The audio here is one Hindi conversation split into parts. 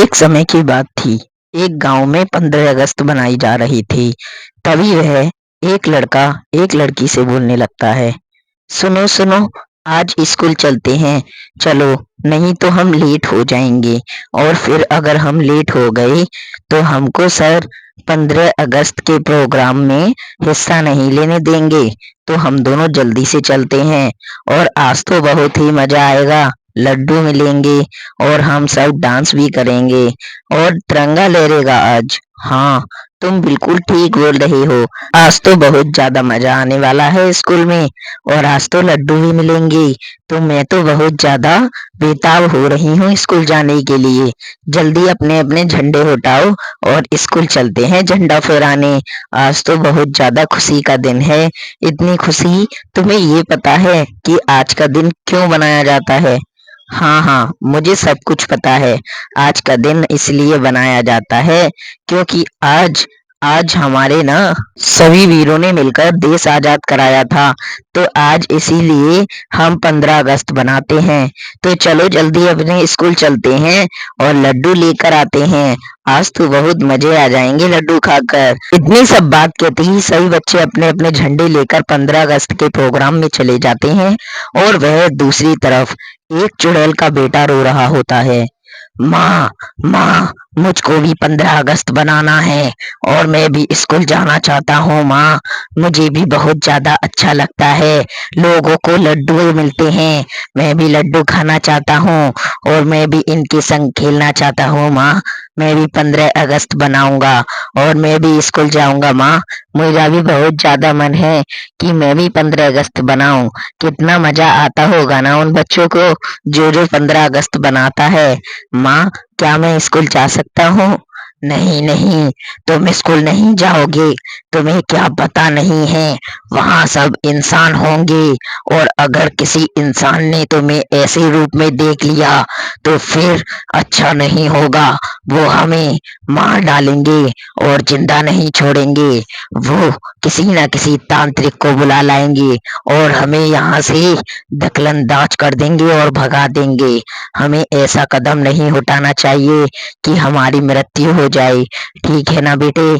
एक समय की बात थी। एक गांव में 15 अगस्त मनाई जा रही थी। तभी वह एक लड़का एक लड़की से बोलने लगता है, सुनो सुनो, आज स्कूल चलते हैं। चलो, नहीं तो हम लेट हो जाएंगे। और फिर अगर हम लेट हो गए तो हमको सर 15 अगस्त के प्रोग्राम में हिस्सा नहीं लेने देंगे। तो हम दोनों जल्दी से चलते हैं। और आज तो बहुत ही मजा आएगा। लड्डू मिलेंगे और हम सब डांस भी करेंगे और तिरंगा लहरेगा आज। हाँ, तुम बिल्कुल ठीक बोल रही हो। आज तो बहुत ज्यादा मजा आने वाला है स्कूल में। और आज तो लड्डू भी मिलेंगे। तो मैं तो बहुत ज्यादा बेताब हो रही हूँ स्कूल जाने के लिए। जल्दी अपने अपने झंडे उठाओ और स्कूल चलते हैं झंडा फहराने। आज तो बहुत ज्यादा खुशी का दिन है। इतनी खुशी, तुम्हें ये पता है कि आज का दिन क्यों मनाया जाता है? हाँ हाँ, मुझे सब कुछ पता है। आज का दिन इसलिए बनाया जाता है क्योंकि आज आज हमारे ना सभी वीरों ने मिलकर देश आजाद कराया था। तो आज इसीलिए हम 15 अगस्त बनाते हैं। तो चलो जल्दी अपने स्कूल चलते हैं और लड्डू लेकर आते हैं। आज तो बहुत मजे आ जाएंगे लड्डू खाकर। इतनी सब बात कहते ही सभी बच्चे अपने अपने झंडे लेकर 15 अगस्त के प्रोग्राम में चले जाते हैं। और वह दूसरी तरफ एक चुड़ैल का बेटा रो रहा होता है। माँ, माँ, मुझको भी 15 अगस्त बनाना है और मैं भी स्कूल जाना चाहता हूँ। माँ, मुझे भी बहुत ज्यादा अच्छा लगता है। लोगों को लड्डू मिलते हैं, मैं भी लड्डू खाना चाहता हूँ और मैं भी इनके संग खेलना चाहता हूँ। माँ, मैं भी 15 अगस्त बनाऊंगा और मैं भी स्कूल जाऊंगा। माँ, मेरा भी बहुत ज्यादा मन है कि मैं भी 15 अगस्त बनाऊं। कितना मजा आता होगा ना उन बच्चों को जो जो 15 अगस्त बनाता है। माँ, क्या मैं स्कूल जा सकता हूँ? नहीं नहीं, तुम स्कूल नहीं जाओगे। तुम्हें क्या पता नहीं है, वहाँ सब इंसान होंगे। और अगर किसी इंसान ने तुम्हें ऐसे रूप में देख लिया तो फिर अच्छा नहीं होगा। वो हमें मार डालेंगे और जिंदा नहीं छोड़ेंगे। वो किसी न किसी तांत्रिक को बुला लाएंगे और हमें यहाँ से दखलंदाज कर देंगे और भगा देंगे। हमें ऐसा कदम नहीं उठाना चाहिए कि हमारी मृत्यु हो जाए। ठीक है ना बेटे?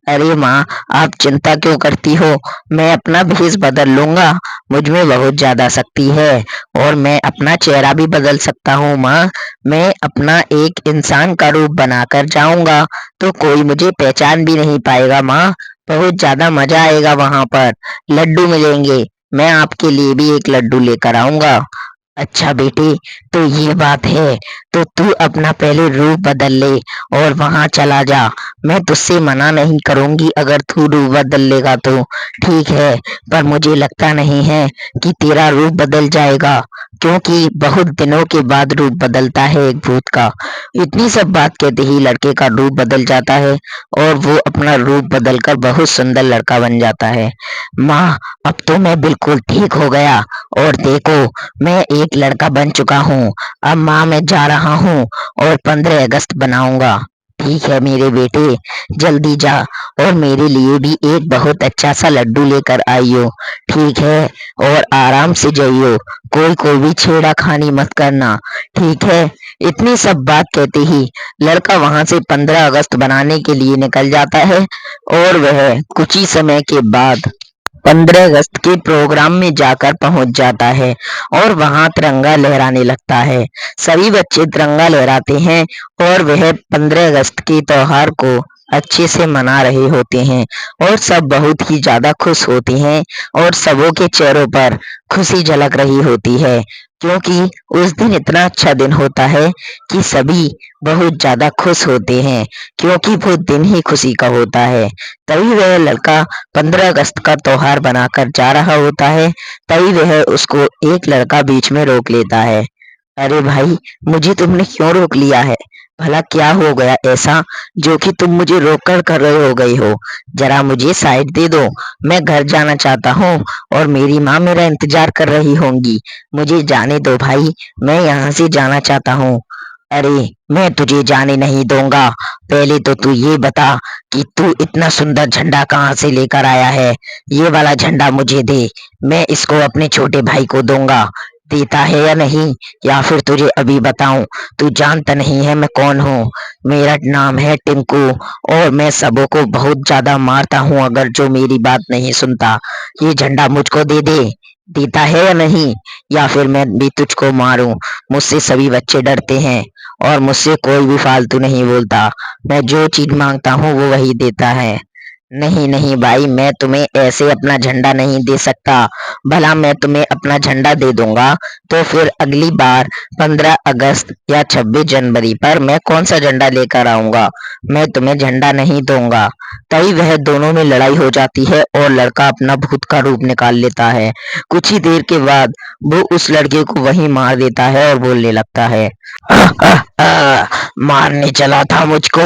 अरे माँ, आप चिंता क्यों करती हो? मैं अपना भेष बदल लूंगा। मुझ में बहुत ज्यादा शक्ति है और मैं अपना चेहरा भी बदल सकता हूँ। माँ, मैं अपना एक इंसान का रूप बनाकर जाऊंगा तो कोई मुझे पहचान भी नहीं पाएगा। माँ, बहुत ज्यादा मजा आएगा। वहां पर लड्डू मिलेंगे। मैं आपके लिए भी एक लड्डू लेकर आऊंगा। अच्छा बेटे, तो ये बात है। तो तू अपना पहले रूप बदल ले और वहां चला जा। मैं तुझसे मना नहीं करूंगी अगर तू रूप बदल लेगा तो। ठीक है, पर मुझे लगता नहीं है कि तेरा रूप बदल जाएगा, क्योंकि बहुत दिनों के बाद रूप बदलता है एक भूत का। इतनी सब बात कहते ही लड़के का रूप बदल जाता है और वो अपना रूप बदलकर बहुत सुंदर लड़का बन जाता है। माँ, अब तो मैं बिल्कुल ठीक हो गया। और देखो, मैं एक लड़का बन चुका हूँ। अब माँ, मैं जा रहा हूँ और 15 अगस्त बनाऊंगा। ठीक है मेरे बेटे, जल्दी जा और मेरे लिए भी एक बहुत अच्छा सा लड्डू लेकर आइयो। ठीक है, और आराम से जाइयो। कोई कोई भी छेड़ाखानी मत करना। ठीक है? इतनी सब बात कहते ही लड़का वहां से 15 अगस्त बनाने के लिए निकल जाता है। और वह कुछ ही समय के बाद 15 अगस्त के प्रोग्राम में जाकर पहुंच जाता है और वहां तिरंगा लहराने लगता है। सभी बच्चे तिरंगा लहराते हैं और वह 15 अगस्त के त्योहार को अच्छे से मना रहे होते हैं और सब बहुत ही ज्यादा खुश होते हैं और सबों के चेहरों पर खुशी झलक रही होती है, क्योंकि उस दिन इतना अच्छा दिन होता है कि सभी बहुत ज्यादा खुश होते हैं, क्योंकि वो दिन ही खुशी का होता है। तभी वह लड़का 15 अगस्त का त्योहार बनाकर जा रहा होता है। तभी वह उसको एक लड़का बीच में रोक लेता है। अरे भाई, मुझे तुमने क्यों रोक लिया है? भला क्या हो गया ऐसा जो कि तुम मुझे रोक कर रहे हो गई हो? जरा मुझे साइड दे दो। मैं घर जाना चाहता हूँ और मेरी माँ मेरा इंतजार कर रही होंगी। मुझे जाने दो भाई, मैं यहाँ से जाना चाहता हूँ। अरे, मैं तुझे जाने नहीं दूंगा। पहले तो तू ये बता कि तू इतना सुंदर झंडा कहाँ से लेकर आया है। ये वाला झंडा मुझे दे, मैं इसको अपने छोटे भाई को दूंगा। देता है या नहीं, या फिर तुझे अभी बताऊं? तू जानता नहीं है मैं कौन हूँ? मेरा नाम है टिंकू, और मैं सबों को बहुत ज्यादा मारता हूँ अगर जो मेरी बात नहीं सुनता। ये झंडा मुझको दे दे। देता है या नहीं, या फिर मैं भी तुझको मारूं? मुझसे सभी बच्चे डरते हैं, और मुझसे कोई भी फालतू नहीं बोलता। मैं जो चीज मांगता हूँ वो वही देता है। नहीं नहीं भाई, मैं तुम्हें ऐसे अपना झंडा नहीं दे सकता। भला मैं तुम्हें अपना झंडा दे दूंगा तो फिर अगली बार 15 अगस्त या 26 जनवरी पर मैं कौन सा झंडा लेकर आऊंगा? मैं तुम्हें झंडा नहीं दूंगा। तभी वह दोनों में लड़ाई हो जाती है और लड़का अपना भूत का रूप निकाल लेता है। कुछ ही देर के बाद वो उस लड़के को वहीं मार देता है और बोलने लगता है, मारने चला था मुझको।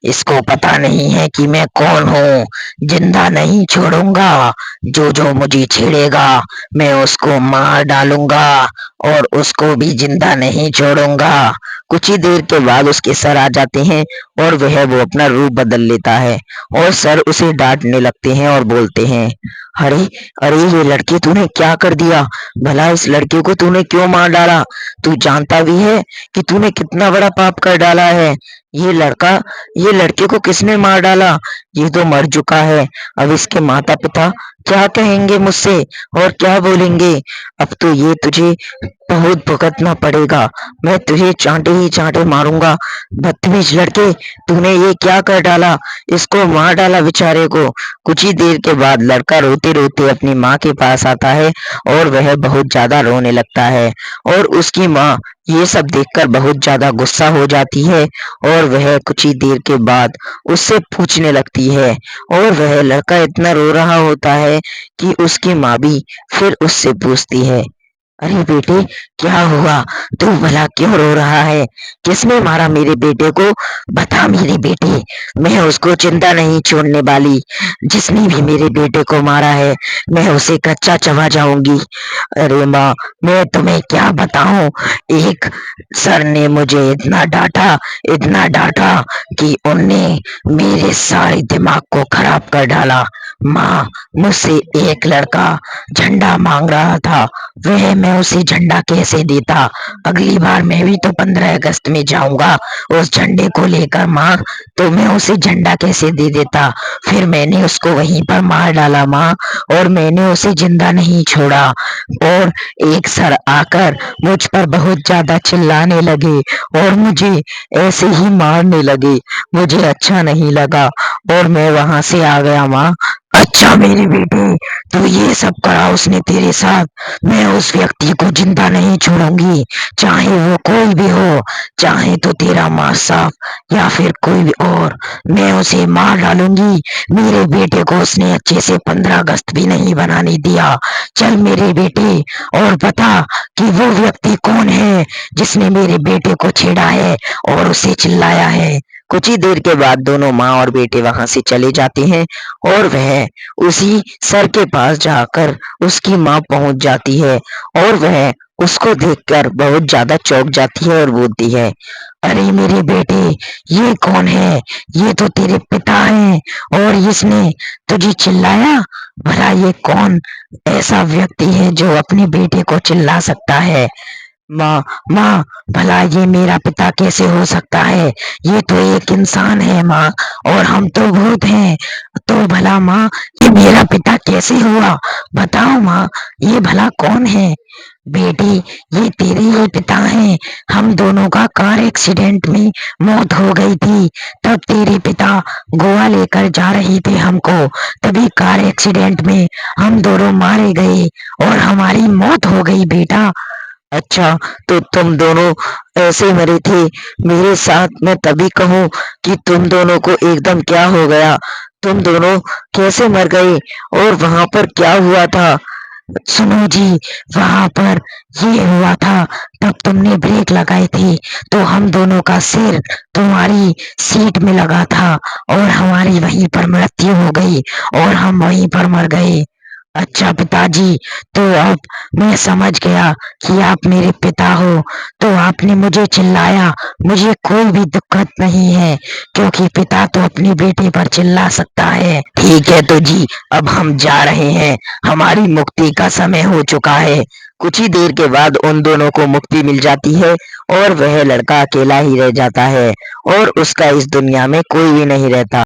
इसको पता नहीं है कि मैं कौन हूँ। जिंदा नहीं छोड़ूंगा। जो जो मुझे छेड़ेगा मैं उसको मार डालूंगा, और उसको भी जिंदा नहीं छोड़ूंगा। कुछ ही देर के बाद उसके सर आ जाते हैं, और वो अपना रूप बदल लेता है, और सर उसे डांटने लगते हैं और बोलते हैं, अरे अरे ये लड़के तूने क्या कर दिया? भला इस लड़के को तूने क्यों मार डाला? तू जानता भी है कि तूने कितना बड़ा पाप कर डाला है? ये लड़का ये लड़के को किसने मार डाला? ये तो मर चुका है। अब इसके माता पिता क्या कहेंगे मुझसे, और क्या बोलेंगे? अब तो ये तुझे बहुत भुगतना पड़ेगा। मैं तुझे चांटे ही चांटे मारूंगा। बदतमीज लड़के, तूने ये क्या कर डाला? इसको मार डाला बेचारे को। कुछ ही देर के बाद लड़का रोते रोते अपनी माँ के पास आता है, और वह बहुत ज्यादा रोने लगता है। और उसकी माँ ये सब देखकर बहुत ज्यादा गुस्सा हो जाती है, और वह कुछ ही देर के बाद उससे पूछने लगती है। और वह लड़का इतना रो रहा होता है कि उसकी माँ भी फिर उससे पूछती है, अरे बेटे, क्या हुआ? तू भला क्यों रो रहा है? किसने मारा मेरे बेटे को? बता मेरे बेटे, मैं उसको जिंदा नहीं छोड़ने वाली। जिसने भी मेरे बेटे को मारा है मैं उसे कच्चा चबा जाऊंगी। अरे माँ, मैं तुम्हें क्या बताऊं। एक सर ने मुझे इतना डांटा कि उनने मेरे सारे दिमाग को खराब कर डाला। माँ, मुझसे एक लड़का झंडा मांग रहा था, वह मैं उसे झंडा कैसे देता? अगली बार मैं भी तो 15 अगस्त में जाऊंगा उस झंडे को लेकर माँ, तो मैं उसे झंडा कैसे दे देता? फिर मैंने उसको वहीं पर मार डाला माँ, और मैंने उसे जिंदा नहीं छोड़ा। और एक सर आकर मुझ पर बहुत ज्यादा चिल्लाने लगे, और मुझे ऐसे ही मारने लगे। मुझे अच्छा नहीं लगा, और मैं वहां से आ गया माँ। अच्छा मेरे बेटे, तो ये सब करा उसने तेरे साथ। मैं उस व्यक्ति को जिंदा नहीं छोड़ूंगी, चाहे वो कोई भी हो, चाहे तो तेरा माँ साहब या फिर कोई भी और। मैं उसे मार डालूंगी। मेरे बेटे को उसने अच्छे से 15 अगस्त भी नहीं बनाने दिया। चल मेरे बेटे, और बता कि वो व्यक्ति कौन है जिसने मेरे बेटे को छेड़ा है और उसे चिल्लाया है। कुछ ही देर के बाद दोनों माँ और बेटे वहां से चले जाते हैं, और वह उसी सर के पास जाकर उसकी माँ पहुंच जाती है, और वह उसको देखकर बहुत ज्यादा चौंक जाती है और बोलती है, अरे मेरे बेटे, ये कौन है? ये तो तेरे पिता हैं, और इसने तुझे चिल्लाया। भला ये कौन ऐसा व्यक्ति है जो अपने बेटे को चिल्ला सकता है? माँ, माँ, भला ये मेरा पिता कैसे हो सकता है? ये तो एक इंसान है माँ, और हम तो भूत हैं। तो भला माँ, ये मेरा पिता कैसे हुआ? बताओ माँ, ये भला कौन है? बेटी, ये तेरे ही पिता हैं। हम दोनों का कार एक्सीडेंट में मौत हो गई थी। तब तेरे पिता गोवा लेकर जा रहे थे हमको, तभी कार एक्सीडेंट में हम दोनों मारे गए और हमारी मौत हो गई बेटा। अच्छा, तो तुम दोनों ऐसे मरे थे मेरे साथ? मैं तभी कहूँ कि तुम दोनों को एकदम क्या हो गया? तुम दोनों कैसे मर गए, और वहां पर क्या हुआ था? सुनो जी, वहां पर ये हुआ था, तब तुमने ब्रेक लगाए थे तो हम दोनों का सिर तुम्हारी सीट में लगा था, और हमारी वहीं पर मृत्यु हो गई, और हम वहीं पर मर गए। अच्छा पिताजी, तो अब मैं समझ गया कि आप मेरे पिता हो। तो आपने मुझे चिल्लाया, मुझे कोई भी दिक्कत नहीं है, क्योंकि पिता तो अपने बेटे पर चिल्ला सकता है। ठीक है तो जी, अब हम जा रहे हैं, हमारी मुक्ति का समय हो चुका है। कुछ ही देर के बाद उन दोनों को मुक्ति मिल जाती है और वह लड़का अकेला ही रह जाता है और उसका इस दुनिया में कोई भी नहीं रहता।